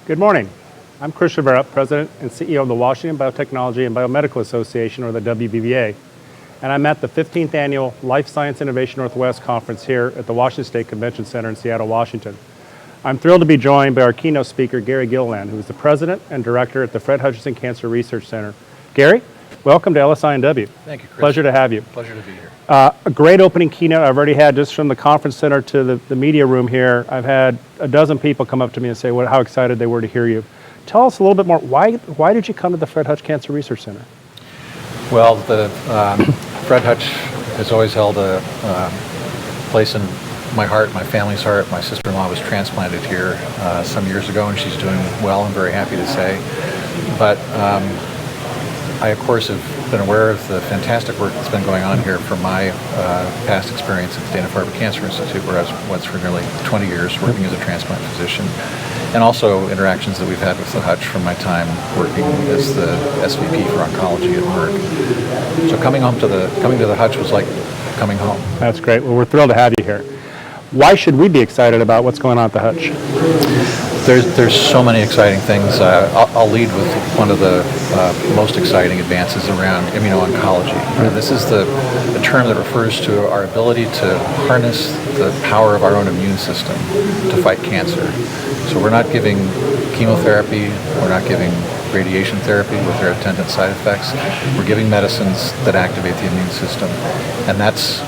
Good morning. I'm Chris Rivera, President and CEO of the Washington Biotechnology and Biomedical Association, or the WBBA, and I'm at the 15th Annual Life Science Innovation Northwest Conference here at the Washington State Convention Center in Seattle, Washington. I'm thrilled to be joined by our keynote speaker, Gary Gilliland, who is the President and Director at the Fred Hutchinson Cancer Research Center. Gary, welcome to LSINW. Thank you, Chris. Pleasure to have you. Pleasure to be here. A great opening keynote I've already had just from the conference center to the media room here. I've had a dozen people come up to me and say how excited they were to hear you. Tell us a little bit more. Why did you come to the Fred Hutch Cancer Research Center? Well, the Fred Hutch has always held a place in my heart, my family's heart. My sister-in-law was transplanted here some years ago, and she's doing well, I'm very happy to say. But I, of course, have been aware of the fantastic work that's been going on here from my past experience at the Dana-Farber Cancer Institute, where I was for nearly 20 years working as a transplant physician, and also interactions that we've had with the Hutch from my time working as the SVP for oncology at Merck. So coming to the Hutch was like coming home. That's great. Well, we're thrilled to have you here. Why should we be excited about what's going on at the Hutch? There's so many exciting things. I'll lead with one of the most exciting advances around immuno-oncology. This is the term that refers to our ability to harness the power of our own immune system to fight cancer. So we're not giving chemotherapy, we're not giving radiation therapy with their attendant side effects. We're giving medicines that activate the immune system. And that's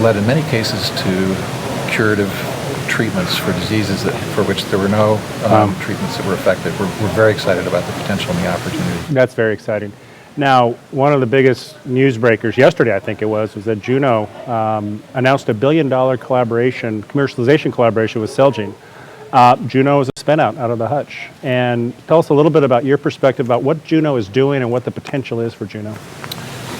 led in many cases to curative treatments for diseases for which there were no treatments that were effective. We're very excited about the potential and the opportunity. That's very exciting. Now, one of the biggest news breakers yesterday, I think it was that Juno announced a $1 billion commercialization collaboration with Celgene. Juno is a spin-out out of the Hutch. And tell us a little bit about your perspective about what Juno is doing and what the potential is for Juno.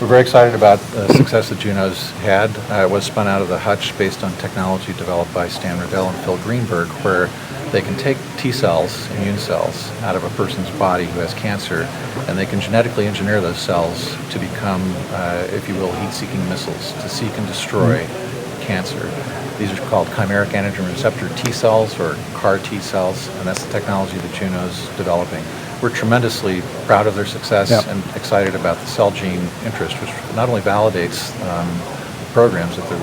We're very excited about the success that Juno's had. It was spun out of the Hutch based on technology developed by Stan Riddell and Phil Greenberg, where they can take T cells, immune cells, out of a person's body who has cancer, and they can genetically engineer those cells to become, if you will, heat-seeking missiles to seek and destroy cancer. These are called chimeric antigen receptor T cells, or CAR T cells, and that's the technology that Juno's developing. We're tremendously proud of their success and excited about the Celgene interest, which not only validates programs that they're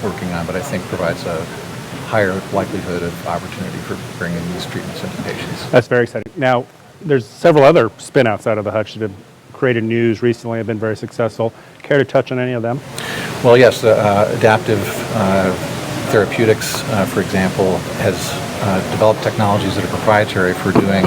working on, but I think provides a higher likelihood of opportunity for bringing these treatments into patients. That's very exciting. Now, there's several other spin-outs out of the Hutch that have created news recently, have been very successful. Care to touch on any of them? Well, yes, Adaptive Therapeutics, for example, has developed technologies that are proprietary for doing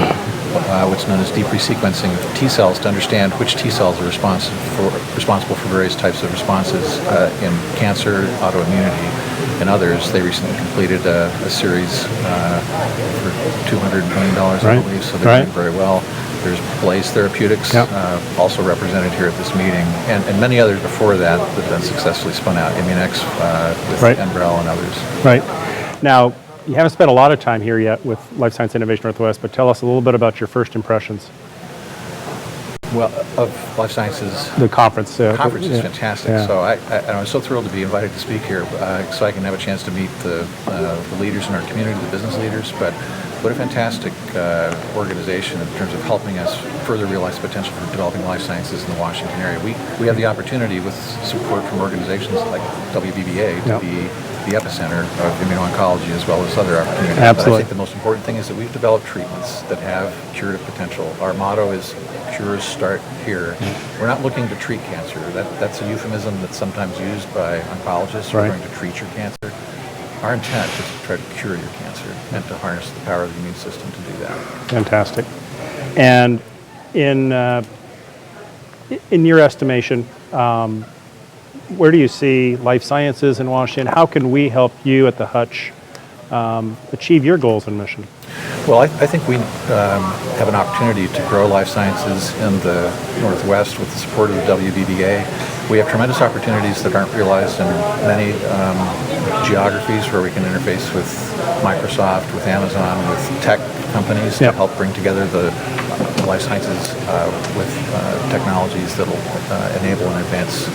what's known as deep resequencing of T cells to understand which T cells are responsible for various types of responses in cancer, autoimmunity, and others. They recently completed a series for $200 million, I believe, so they're doing very well. There's Blaze Therapeutics, also represented here at this meeting, and many others before that have been successfully spun out, Immunex with Enbrel and others. Right. Now, you haven't spent a lot of time here yet with Life Science Innovation Northwest, but tell us a little bit about your first impressions. Well, of Life Sciences. The conference. The conference is fantastic. Yeah. So I was so thrilled to be invited to speak here, so I can have a chance to meet the leaders in our community, the business leaders. But what a fantastic organization in terms of helping us further realize the potential for developing life sciences in the Washington area. We have the opportunity, with support from organizations like WBBA, to be the epicenter of immuno-oncology as well as other opportunities. Absolutely. But I think the most important thing is that we've developed treatments that have curative potential. Our motto is cures start here. We're not looking to treat cancer. That's a euphemism that's sometimes used by oncologists. We're going to treat your cancer. Our intent is to try to cure your cancer and to harness the power of the immune system to do that. Fantastic. And in your estimation, where do you see life sciences in Washington? How can we help you at the Hutch achieve your goals and mission? Well, I think we have an opportunity to grow life sciences in the Northwest with the support of the WBBA. We have tremendous opportunities that aren't realized in many geographies where we can interface with Microsoft, with Amazon, with tech companies to help bring together the life sciences with technologies that will enable and advance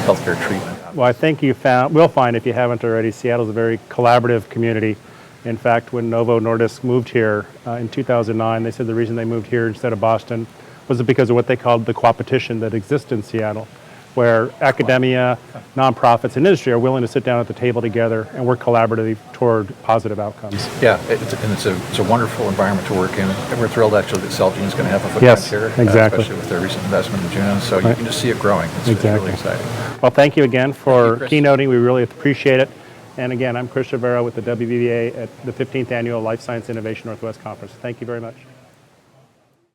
healthcare treatment. Well, I think we'll find, if you haven't already, Seattle's a very collaborative community. In fact, when Novo Nordisk moved here in 2009, they said the reason they moved here instead of Boston was because of what they called the coopetition that exists in Seattle, where academia, nonprofits, and industry are willing to sit down at the table together and work collaboratively toward positive outcomes. Yeah, it's a wonderful environment to work in. And we're thrilled actually that Celgene is going to have a footprint Yes, here, exactly. especially with their recent investment in Juno. So you can just see it growing. It's Exactly. really exciting. Well, thank you again for Chris. keynoting. We really appreciate it. And again, I'm Chris Rivera with the WBBA at the 15th Annual Life Science Innovation Northwest Conference. Thank you very much.